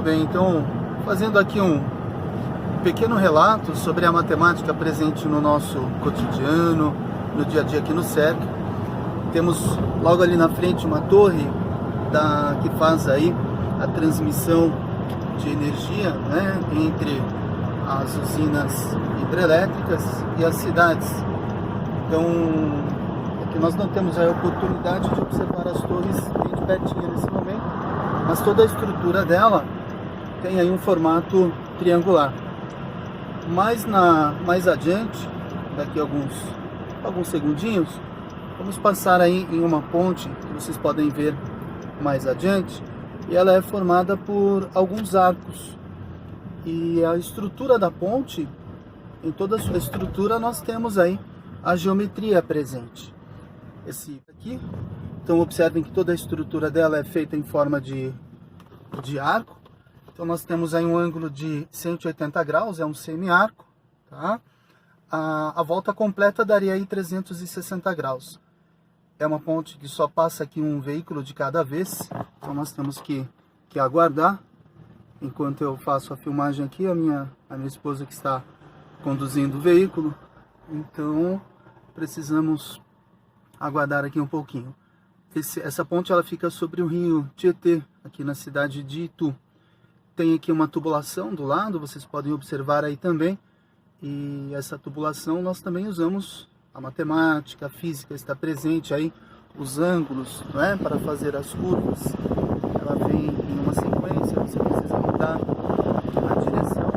bem, então fazendo aqui um pequeno relato sobre a matemática presente no nosso cotidiano, no dia a dia aqui no CERC. Temos logo ali na frente uma torre que faz aí a transmissão de energia, né, entre as usinas hidrelétricas e as cidades. Então, aqui nós não temos a oportunidade de observar as torres bem de pertinho nesse momento, mas toda a estrutura dela tem aí um formato triangular. Mais adiante, daqui a alguns segundinhos, vamos passar aí em uma ponte que vocês podem ver mais adiante, e ela é formada por alguns arcos. E a estrutura da ponte, em toda a sua estrutura, nós temos aí a geometria presente. Esse aqui, então observem que toda a estrutura dela é feita em forma de arco. Então nós temos aí um ângulo de 180 graus, é um semi-arco, tá? A volta completa daria aí 360 graus. É uma ponte que só passa aqui um veículo de cada vez, então nós temos que aguardar. Enquanto eu faço a filmagem aqui, a minha esposa que está conduzindo o veículo, então precisamos aguardar aqui um pouquinho. Essa ponte ela fica sobre o rio Tietê, aqui na cidade de Itu. Tem aqui uma tubulação do lado, vocês podem observar aí também. E essa tubulação nós também usamos a matemática, a física está presente aí, os ângulos, não é? Para fazer as curvas. Ela vem em uma sequência, você precisa mudar a direção.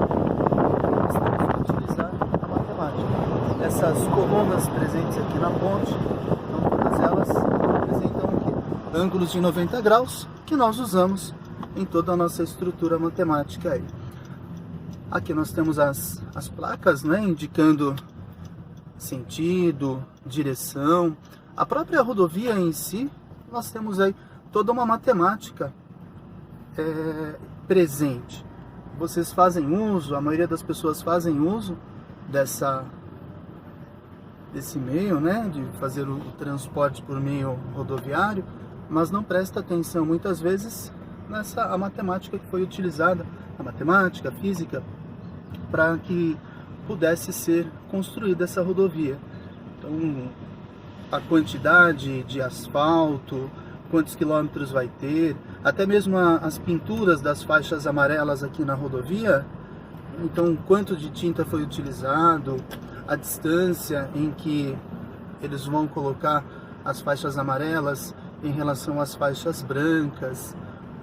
Nós temos que utilizar a matemática. Essas colunas presentes aqui na ponte, então todas elas representam ângulos de 90 graus que nós usamos em toda a nossa estrutura matemática aí. Aqui nós temos as placas, né, indicando sentido, direção. A própria rodovia em si, nós temos aí toda uma matemática presente. Vocês fazem uso, a maioria das pessoas fazem uso desse meio, né, de fazer o transporte por meio rodoviário, mas não presta atenção muitas vezes a matemática que foi utilizada, a matemática, a física, para que pudesse ser construída essa rodovia. Então, a quantidade de asfalto, quantos quilômetros vai ter, até mesmo as pinturas das faixas amarelas aqui na rodovia, então quanto de tinta foi utilizado, a distância em que eles vão colocar as faixas amarelas em relação às faixas brancas,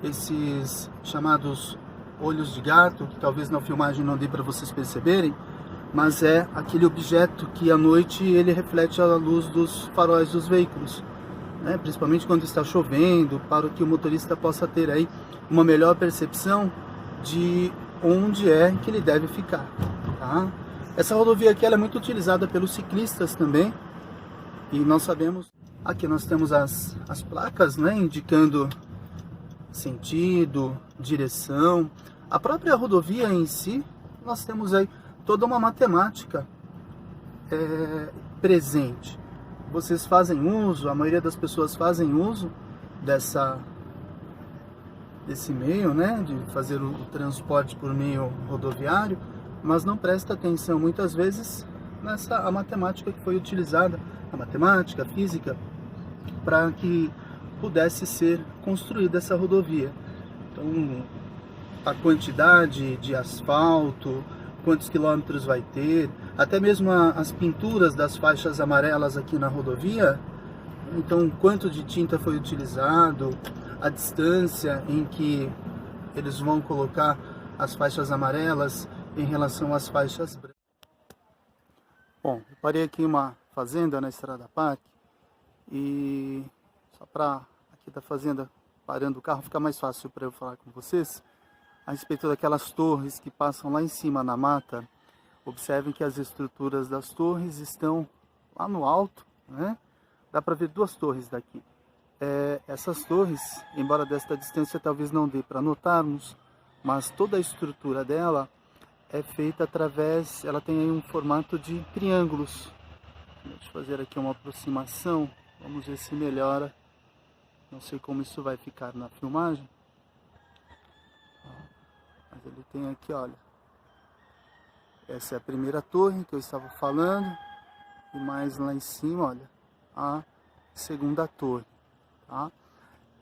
esses chamados olhos de gato, que talvez na filmagem não dê para vocês perceberem, mas é aquele objeto que à noite ele reflete a luz dos faróis dos veículos, né? Principalmente quando está chovendo, para que o motorista possa ter aí uma melhor percepção de onde é que ele deve ficar, tá? Essa rodovia aqui ela é muito utilizada pelos ciclistas também, e nós sabemos, aqui nós temos as placas, né, indicando sentido, direção. A própria rodovia em si, nós temos aí toda uma matemática presente. Vocês fazem uso, a maioria das pessoas fazem uso desse meio, né, de fazer o transporte por meio rodoviário, mas não presta atenção muitas vezes a matemática que foi utilizada, a matemática, a física, para que pudesse ser construída essa rodovia. Então, a quantidade de asfalto, quantos quilômetros vai ter, até mesmo as pinturas das faixas amarelas aqui na rodovia, então quanto de tinta foi utilizado, a distância em que eles vão colocar as faixas amarelas em relação às faixas brancas. Bom, eu parei aqui em uma fazenda na Estrada Parque, e só para aqui da fazenda, parando o carro, fica mais fácil para eu falar com vocês a respeito daquelas torres que passam lá em cima na mata. Observem que as estruturas das torres estão lá no alto, né? Dá para ver duas torres daqui. Essas torres, embora desta distância talvez não dê para notarmos, mas toda a estrutura dela é feita através, ela tem aí um formato de triângulos. Deixa eu fazer aqui uma aproximação, vamos ver se melhora. Não sei como isso vai ficar na filmagem. Mas ele tem aqui, olha, essa é a primeira torre que eu estava falando, e mais lá em cima, olha, a segunda torre, tá?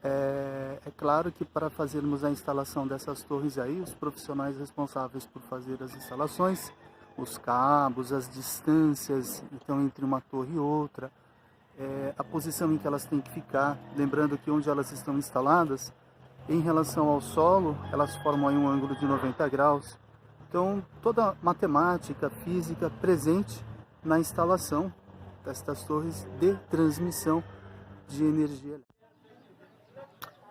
É claro que para fazermos a instalação dessas torres aí, os profissionais responsáveis por fazer as instalações, os cabos, as distâncias, então entre uma torre e outra, a posição em que elas têm que ficar, lembrando que onde elas estão instaladas, em relação ao solo, elas formam aí um ângulo de 90 graus. Então, toda a matemática, física presente na instalação destas torres de transmissão de energia elétrica.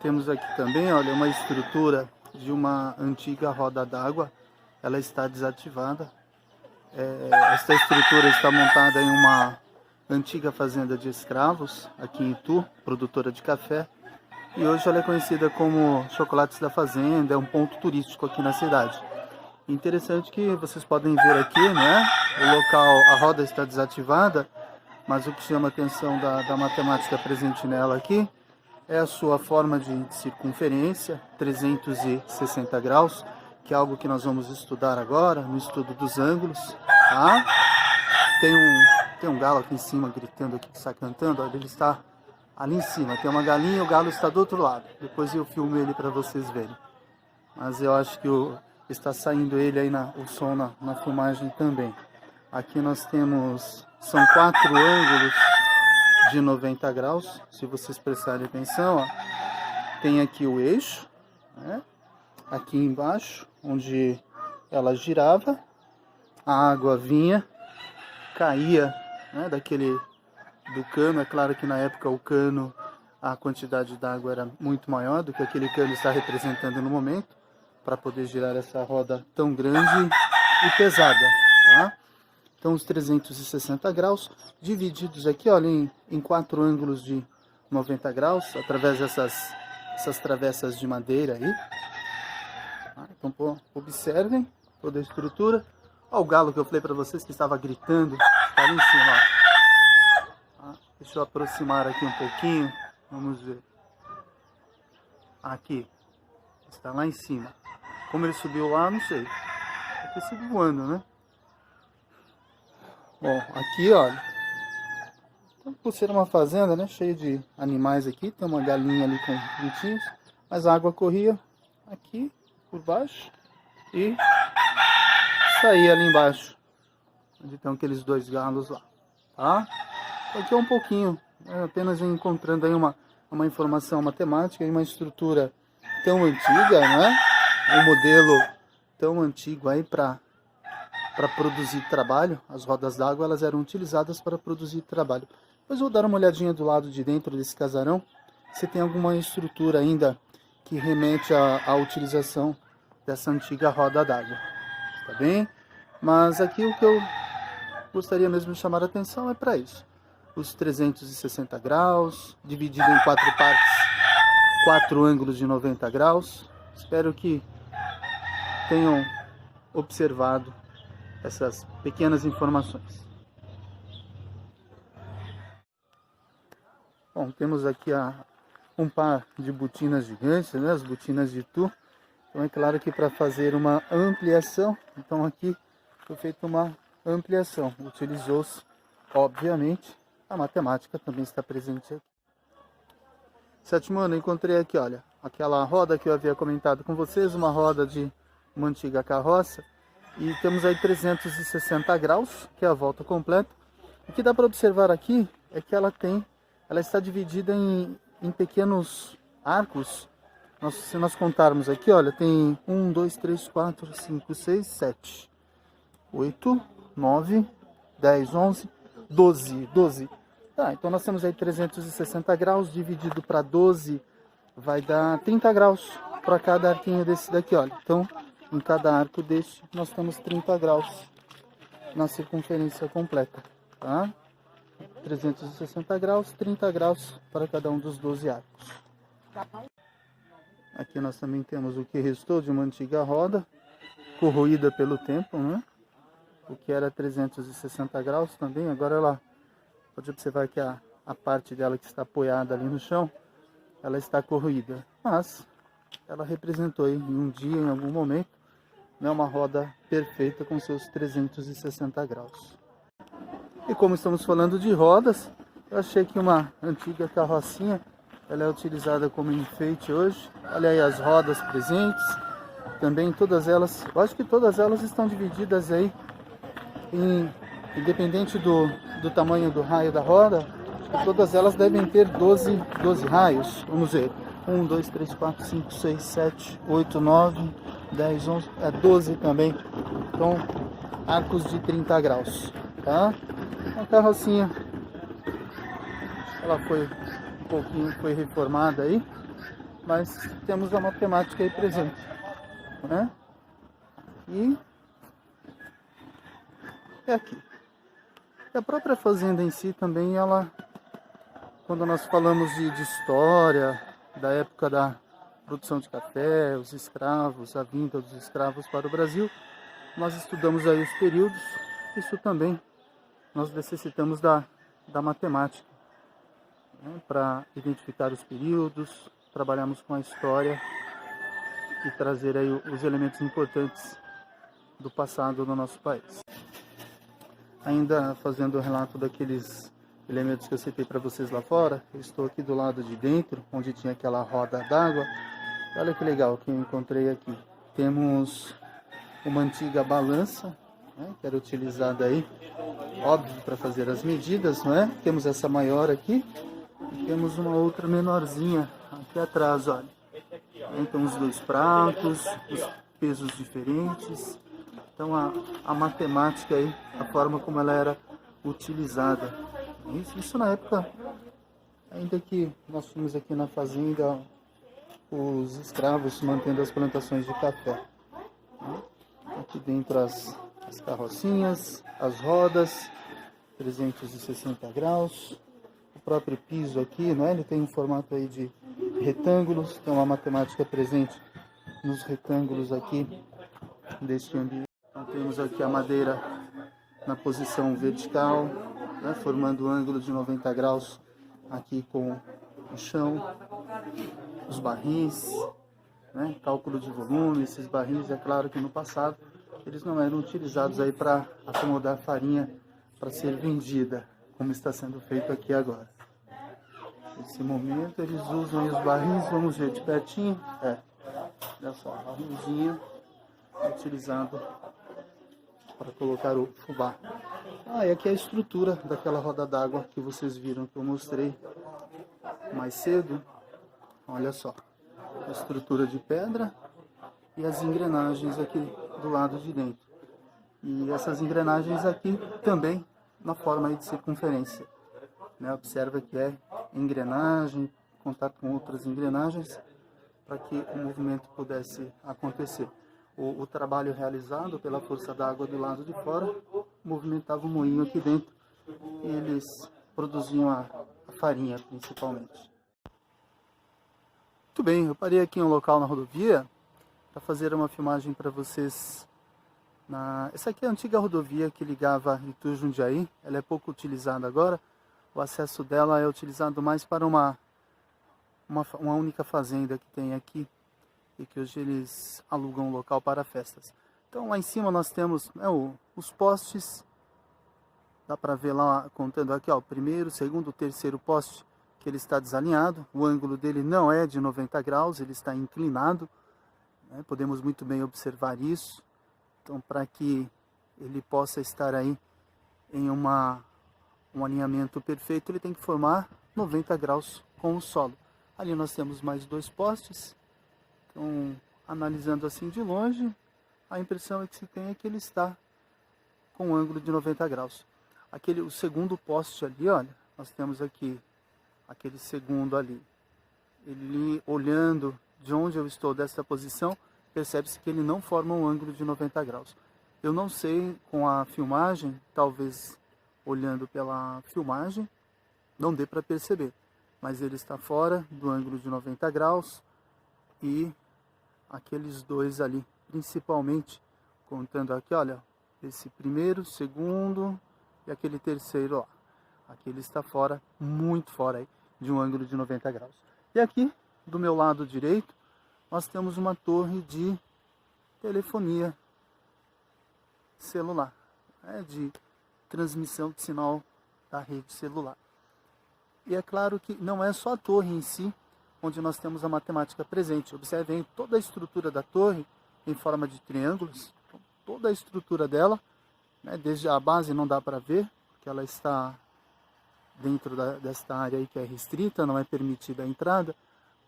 Temos aqui também, olha, uma estrutura de uma antiga roda d'água. Ela está desativada. Esta estrutura está montada em uma antiga fazenda de escravos, aqui em Itu, produtora de café. E hoje ela é conhecida como Chocolates da Fazenda, é um ponto turístico aqui na cidade. Interessante que vocês podem ver aqui, né? O local, a roda está desativada, mas o que chama a atenção da matemática presente nela aqui é a sua forma de circunferência, 360 graus, que é algo que nós vamos estudar agora, no estudo dos ângulos, tá? Tem um galo aqui em cima gritando aqui, que está cantando, olha, ele está ali em cima, tem uma galinha, o galo está do outro lado. Depois eu filmo ele para vocês verem. Mas eu acho que está saindo ele aí, o som na filmagem também. Aqui nós temos, são 4 ângulos de 90 graus, se vocês prestarem atenção, ó. Tem aqui o eixo, né? Aqui embaixo, onde ela girava, a água vinha, caía, né, do cano. É claro que na época o cano, a quantidade d'água era muito maior do que aquele cano está representando no momento, para poder girar essa roda tão grande e pesada, tá? Então os 360 graus divididos aqui, olha, em 4 ângulos de 90 graus, através dessas travessas de madeira aí. Então observem toda a estrutura. Olha o galo que eu falei para vocês que estava gritando, está ali em cima, ó. Deixa eu aproximar aqui um pouquinho, vamos ver. Aqui, está lá em cima. Como ele subiu lá, não sei. Deve ter sido voando, né? Bom, aqui, olha, então, por ser uma fazenda, né, cheia de animais aqui, tem uma galinha ali com pintinhos, mas a água corria aqui por baixo e saía ali embaixo, onde estão aqueles 2 galos lá, tá? Aqui é um pouquinho, apenas encontrando aí uma informação matemática e uma estrutura tão antiga, né? Um modelo tão antigo aí para produzir trabalho. As rodas d'água, elas eram utilizadas para produzir trabalho. Depois vou dar uma olhadinha do lado de dentro desse casarão, se tem alguma estrutura ainda que remete à utilização dessa antiga roda d'água, tá bem? Mas aqui o que eu gostaria mesmo de chamar a atenção é para isso. Os 360 graus, dividido em 4 partes, 4 ângulos de 90 graus. Espero que tenham observado essas pequenas informações. Bom, temos aqui um par de botinas gigantes, né? As botinas de Itu. Então é claro que para fazer uma ampliação, então aqui foi feita uma ampliação. Utilizou-se, obviamente, a matemática também está presente aqui. Sétimo ano, encontrei aqui, olha, aquela roda que eu havia comentado com vocês, uma roda de uma antiga carroça. E temos aí 360 graus, que é a volta completa. O que dá para observar aqui é que ela está dividida em pequenos arcos. Se nós contarmos aqui, olha, tem 1, 2, 3, 4, 5, 6, 7, 8, 9, 10, 11, 12. Tá, então nós temos aí 360 graus, dividido para 12, vai dar 30 graus para cada arquinho desse daqui, olha. Então, em cada arco deste, nós temos 30 graus na circunferência completa, tá? 360 graus, 30 graus para cada um dos 12 arcos. Aqui nós também temos o que restou de uma antiga roda, corroída pelo tempo, né? O que era 360 graus também, agora ela, pode observar que a parte dela que está apoiada ali no chão, ela está corroída, mas ela representou aí, em um dia, em algum momento, né, uma roda perfeita com seus 360 graus. E como estamos falando de rodas, eu achei que uma antiga carrocinha, ela é utilizada como enfeite hoje. Olha aí as rodas presentes, também todas elas, eu acho que todas elas estão divididas aí independente do tamanho do raio da roda, acho que todas elas devem ter 12 raios. Vamos ver, 1, 2, 3, 4, 5, 6, 7, 8, 9, 10, 11, 12 também. Então, arcos de 30 graus, tá? A carrocinha, ela foi um pouquinho, foi reformada aí, mas temos a matemática aí presente, né? E é aqui. E a própria fazenda em si também, ela, quando nós falamos de história, da época da produção de café, os escravos, a vinda dos escravos para o Brasil, nós estudamos aí os períodos. Isso também nós necessitamos da matemática, né, para identificar os períodos, trabalharmos com a história e trazer aí os elementos importantes do passado do nosso país. Ainda fazendo o relato daqueles elementos que eu citei para vocês lá fora, eu estou aqui do lado de dentro, onde tinha aquela roda d'água. Olha que legal que eu encontrei aqui. Temos uma antiga balança, né, que era utilizada aí, óbvio, para fazer as medidas, não é? Temos essa maior aqui e temos uma outra menorzinha aqui atrás, olha. Então os dois pratos, os pesos diferentes. Então a matemática aí, a forma como ela era utilizada. Isso na época, ainda que nós tínhamos aqui na fazenda os escravos mantendo as plantações de café. Aqui dentro as carrocinhas, as rodas, 360 graus. O próprio piso aqui, né? Ele tem um formato aí de retângulos, tem uma matemática presente nos retângulos aqui deste ambiente. Então temos aqui a madeira na posição vertical, né, formando um ângulo de 90 graus aqui com o chão, os barris, né, cálculo de volume. Esses barris, é claro que no passado eles não eram utilizados aí para acomodar farinha para ser vendida, como está sendo feito aqui agora. Nesse momento eles usam aí os barris, vamos ver de pertinho, olha só, a barrilzinha utilizado para colocar o fubá. E aqui é a estrutura daquela roda d'água que vocês viram, que eu mostrei mais cedo. Olha só, a estrutura de pedra e as engrenagens aqui do lado de dentro. E essas engrenagens aqui também na forma aí de circunferência, né? Observa que é engrenagem, contato com outras engrenagens para que o movimento pudesse acontecer. O trabalho realizado pela força d'água do lado de fora movimentava o moinho aqui dentro e eles produziam a farinha principalmente. Muito bem, eu parei aqui em um local na rodovia para fazer uma filmagem para vocês. Essa aqui é a antiga rodovia que ligava Itu e Jundiaí, ela é pouco utilizada agora. O acesso dela é utilizado mais para uma única fazenda que tem aqui, e que hoje eles alugam o local para festas. Então lá em cima nós temos, né, os postes, dá para ver lá, contando aqui, ó, o primeiro, segundo, terceiro poste, que ele está desalinhado, o ângulo dele não é de 90 graus, ele está inclinado, né, podemos muito bem observar isso. Então, para que ele possa estar aí em um alinhamento perfeito, ele tem que formar 90 graus com o solo. Ali nós temos mais dois postes. Então, analisando assim de longe, a impressão que se tem é que ele está com um ângulo de 90 graus. O segundo poste ali, olha, nós temos aqui, aquele segundo ali. Ele, olhando de onde eu estou dessa posição, percebe-se que ele não forma um ângulo de 90 graus. Eu não sei com a filmagem, talvez olhando pela filmagem, não dê para perceber. Mas ele está fora do ângulo de 90 graus e aqueles dois ali, principalmente, contando aqui, olha, esse primeiro, segundo e aquele terceiro, ó. Aqui ele está fora, muito fora aí, de um ângulo de 90 graus. E aqui, do meu lado direito, nós temos uma torre de telefonia, celular, né, de transmissão de sinal da rede celular. E é claro que não é só a torre em si onde nós temos a matemática presente. Observem toda a estrutura da torre em forma de triângulos, então, toda a estrutura dela, né, desde a base não dá para ver, porque ela está dentro desta área aí que é restrita, não é permitida a entrada,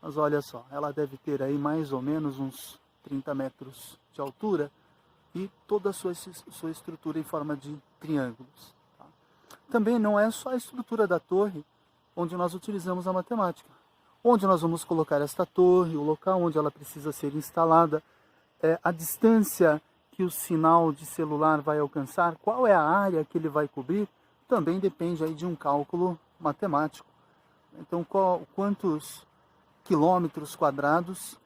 mas olha só, ela deve ter aí mais ou menos uns 30 metros de altura e toda a sua estrutura em forma de triângulos. Tá? Também não é só a estrutura da torre onde nós utilizamos a matemática. Onde nós vamos colocar esta torre, o local onde ela precisa ser instalada, a distância que o sinal de celular vai alcançar, qual é a área que ele vai cobrir, também depende aí de um cálculo matemático. Então, quantos quilômetros quadrados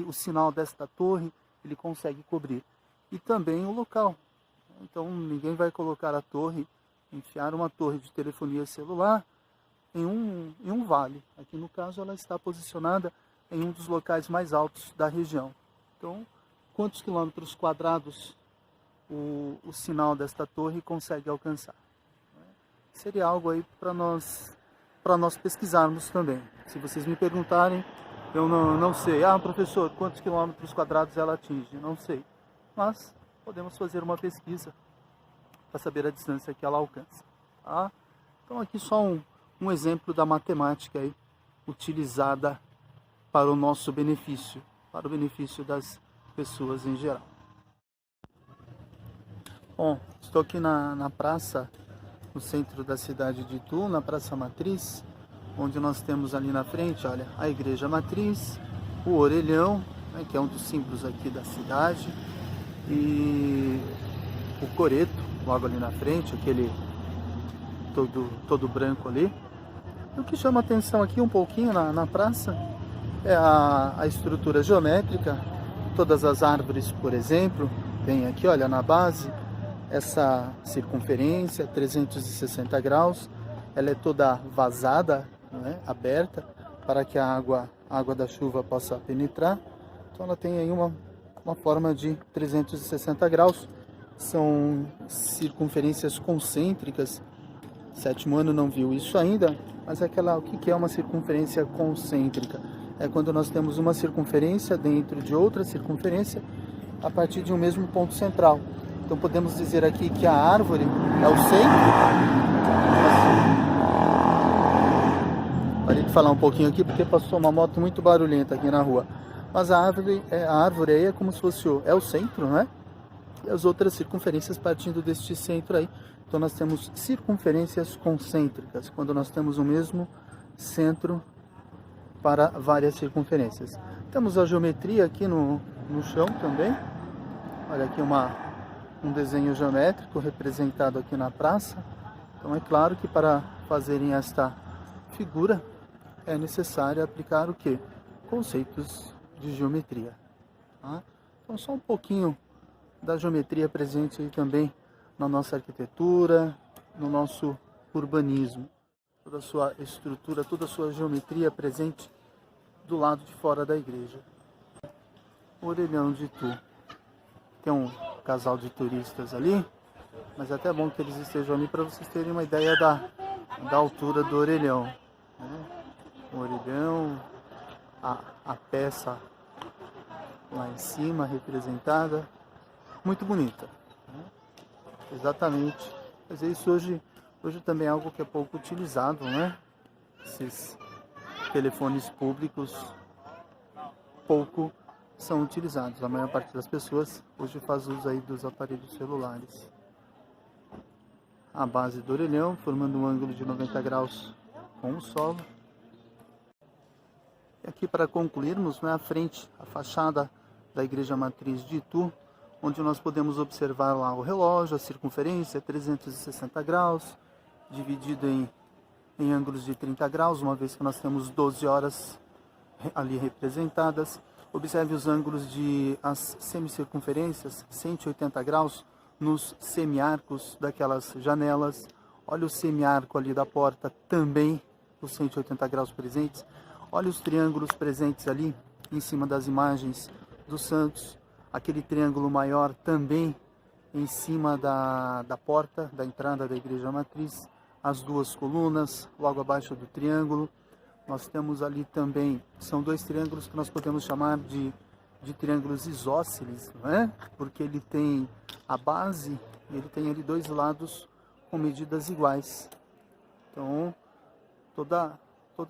o sinal desta torre ele consegue cobrir. E também o local. Então, ninguém vai colocar a torre, enfiar uma torre de telefonia celular em um vale. Aqui no caso ela está posicionada em um dos locais mais altos da região. Então, quantos quilômetros quadrados o sinal desta torre consegue alcançar? Seria algo aí para nós pesquisarmos também. Se vocês me perguntarem, eu não sei. Ah, professor, quantos quilômetros quadrados ela atinge? Não sei. Mas podemos fazer uma pesquisa para saber a distância que ela alcança. Tá? Então aqui só um exemplo da matemática aí, utilizada para o nosso benefício, para o benefício das pessoas em geral. Bom, estou aqui na praça, no centro da cidade de Itu, na Praça Matriz, onde nós temos ali na frente, olha, a Igreja Matriz, o Orelhão, né, que é um dos símbolos aqui da cidade, e o Coreto, logo ali na frente, aquele todo branco ali. O que chama atenção aqui um pouquinho na praça é a estrutura geométrica, todas as árvores, por exemplo, tem aqui, olha, na base, essa circunferência, 360 graus, ela é toda vazada, né, aberta, para que a água da chuva possa penetrar. Então ela tem aí uma forma de 360 graus, são circunferências concêntricas. Sétimo ano não viu isso ainda, mas o que é uma circunferência concêntrica? É quando nós temos uma circunferência dentro de outra circunferência a partir de um mesmo ponto central. Então podemos dizer aqui que a árvore é o centro. Parei de falar um pouquinho aqui porque passou uma moto muito barulhenta aqui na rua. Mas a árvore aí é como se fosse o centro, né? E as outras circunferências partindo deste centro aí. Então nós temos circunferências concêntricas, quando nós temos o mesmo centro para várias circunferências. Temos a geometria aqui no chão também. Olha aqui um desenho geométrico representado aqui na praça. Então é claro que para fazerem esta figura é necessário aplicar o quê? Conceitos de geometria. Tá? Então só um pouquinho da geometria presente aí também na nossa arquitetura, no nosso urbanismo. Toda a sua estrutura, toda a sua geometria presente do lado de fora da igreja. Orelhão de Itu. Tem um casal de turistas ali, mas é até bom que eles estejam ali para vocês terem uma ideia da altura do orelhão. Né? O orelhão, a peça lá em cima representada, muito bonita. Exatamente. Mas isso hoje também é algo que é pouco utilizado, né? Esses telefones públicos pouco são utilizados. A maior parte das pessoas hoje faz uso aí dos aparelhos celulares. A base do orelhão, formando um ângulo de 90 graus com o solo. E aqui para concluirmos, né, a frente, a fachada da Igreja Matriz de Itu, onde nós podemos observar lá o relógio, a circunferência, 360 graus, dividido em ângulos de 30 graus, uma vez que nós temos 12 horas ali representadas. Observe os ângulos as semicircunferências, 180 graus, nos semiarcos daquelas janelas. Olha o semiarco ali da porta, também os 180 graus presentes. Olha os triângulos presentes ali, em cima das imagens dos santos. Aquele triângulo maior também em cima da porta da entrada da igreja matriz, as duas colunas, logo abaixo do triângulo. Nós temos ali também, são dois triângulos que nós podemos chamar de triângulos isósceles, não é? Porque ele tem a base, ele tem ali dois lados com medidas iguais. Então, toda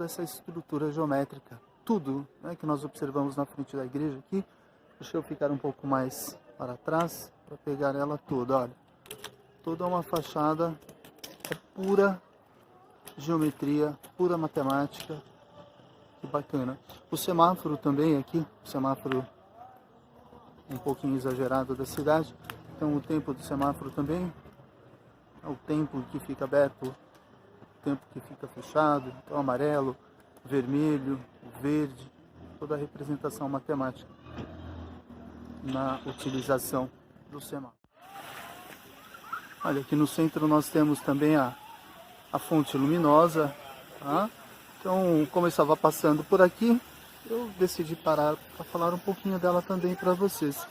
essa estrutura geométrica, tudo, né, que nós observamos na frente da igreja aqui, deixa eu ficar um pouco mais para trás para pegar ela toda, olha. Toda uma fachada é pura geometria, pura matemática. Que bacana. O semáforo também aqui, o semáforo um pouquinho exagerado da cidade. Então o tempo do semáforo também é o tempo que fica aberto, o tempo que fica fechado. Então amarelo, vermelho, verde, toda a representação matemática na utilização do semáforo. Olha, aqui no centro nós temos também a fonte luminosa, tá? Então, como eu estava passando por aqui, eu decidi parar para falar um pouquinho dela também para vocês,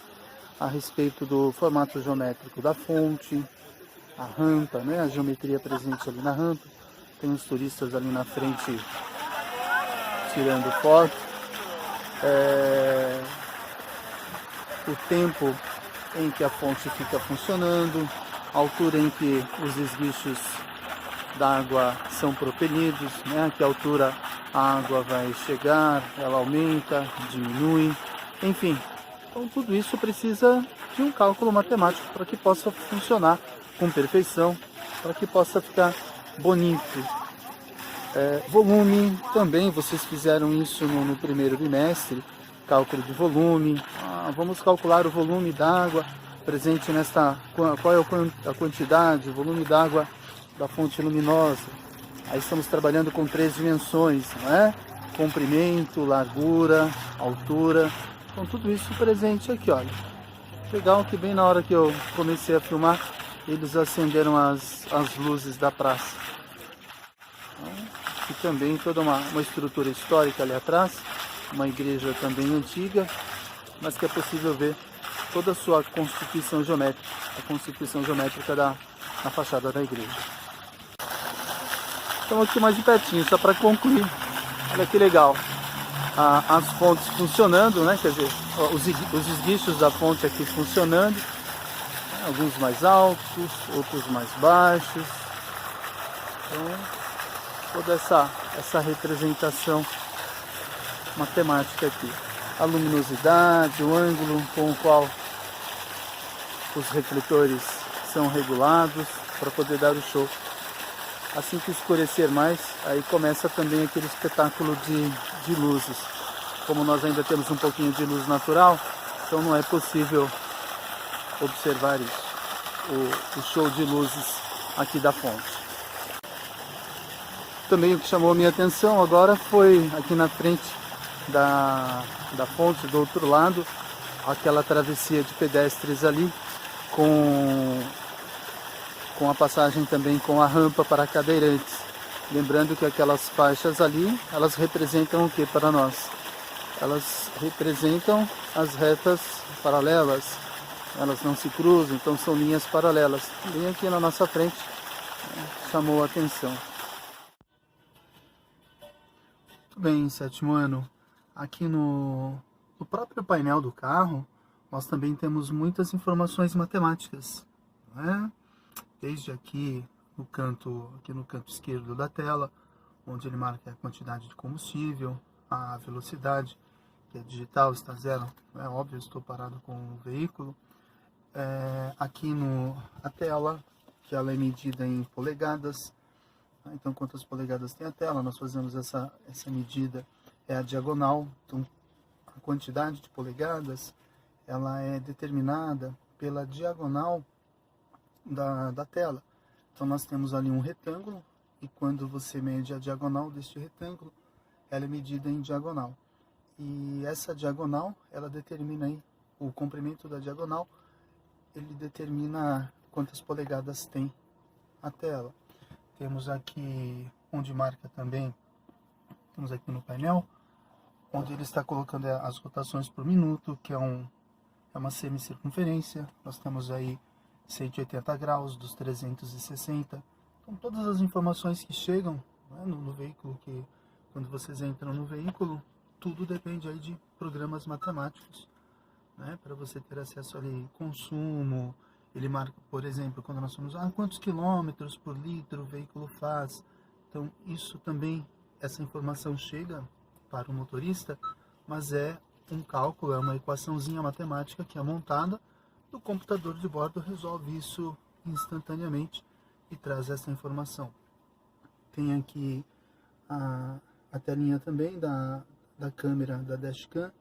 a respeito do formato geométrico da fonte, a rampa, né? A geometria presente ali na rampa. Tem os turistas ali na frente tirando foto. O tempo em que a fonte fica funcionando, a altura em que os esguichos da água são propelidos, né? A que altura a água vai chegar, ela aumenta, diminui, enfim. Então tudo isso precisa de um cálculo matemático para que possa funcionar com perfeição, para que possa ficar bonito. Volume também, vocês fizeram isso no primeiro bimestre, cálculo de volume. Vamos calcular o volume d'água presente nesta, qual é a quantidade, o volume d'água da fonte luminosa. Aí estamos trabalhando com 3 dimensões, não é? Comprimento, largura, altura. Então tudo isso presente aqui, olha. Legal que bem na hora que eu comecei a filmar, eles acenderam as luzes da praça. E também toda uma estrutura histórica ali atrás, uma igreja também antiga, mas que é possível ver toda a sua constituição geométrica, a constituição geométrica da fachada da igreja. Então aqui mais de pertinho, só para concluir, olha que legal, as fontes funcionando, né? Quer dizer, os esguichos da fonte aqui funcionando, alguns mais altos, outros mais baixos. Então, toda essa representação matemática aqui. A luminosidade, o ângulo com o qual os refletores são regulados para poder dar o show. Assim que escurecer mais, aí começa também aquele espetáculo de luzes. Como nós ainda temos um pouquinho de luz natural, então não é possível observar isso, o show de luzes aqui da fonte. Também o que chamou a minha atenção agora foi aqui na frente da fonte, do outro lado, aquela travessia de pedestres ali, com a passagem também com a rampa para cadeirantes. Lembrando que aquelas faixas ali, elas representam o que para nós? Elas representam as retas paralelas, elas não se cruzam, então são linhas paralelas. Bem aqui na nossa frente, chamou a atenção. Muito bem, sétimo ano. Aqui no próprio painel do carro, nós também temos muitas informações matemáticas, não é? Desde aqui no canto esquerdo da tela, onde ele marca a quantidade de combustível, a velocidade, que é digital, está zero, é óbvio, estou parado com o veículo. Aqui a tela, que ela é medida em polegadas, então quantas polegadas tem a tela, nós fazemos essa medida, é a diagonal, então a quantidade de polegadas, ela é determinada pela diagonal da tela. Então nós temos ali um retângulo, e quando você mede a diagonal deste retângulo, ela é medida em diagonal. E essa diagonal, ela determina aí, o comprimento da diagonal, ele determina quantas polegadas tem a tela. Temos aqui onde marca também, temos aqui no painel, onde ele está colocando as rotações por minuto, que é uma semicircunferência. Nós temos aí 180 graus, dos 360. Então todas as informações que chegam, né, no veículo, que quando vocês entram no veículo, tudo depende aí de programas matemáticos, né, para você ter acesso ali, consumo. Ele marca, por exemplo, quando nós falamos quantos quilômetros por litro o veículo faz. Então isso também, essa informação chega para o motorista, mas é um cálculo, é uma equaçãozinha matemática que é montada, o computador de bordo resolve isso instantaneamente e traz essa informação. Tem aqui a telinha também da câmera da dashcam,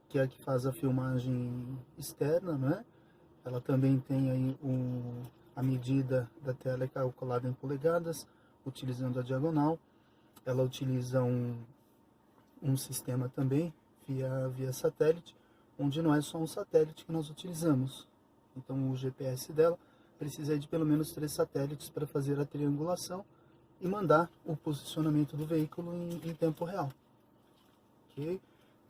que é a que faz a filmagem externa, né? Ela também tem aí a medida da tela calculada em polegadas, utilizando a diagonal. Ela utiliza um sistema também via satélite, onde não é só um satélite que nós utilizamos. Então o GPS dela precisa de pelo menos 3 satélites para fazer a triangulação e mandar o posicionamento do veículo em tempo real. Ok?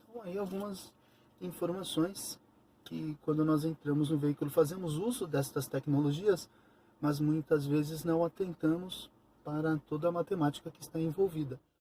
Então aí algumas informações que quando nós entramos no veículo fazemos uso destas tecnologias, mas muitas vezes não atentamos para toda a matemática que está envolvida.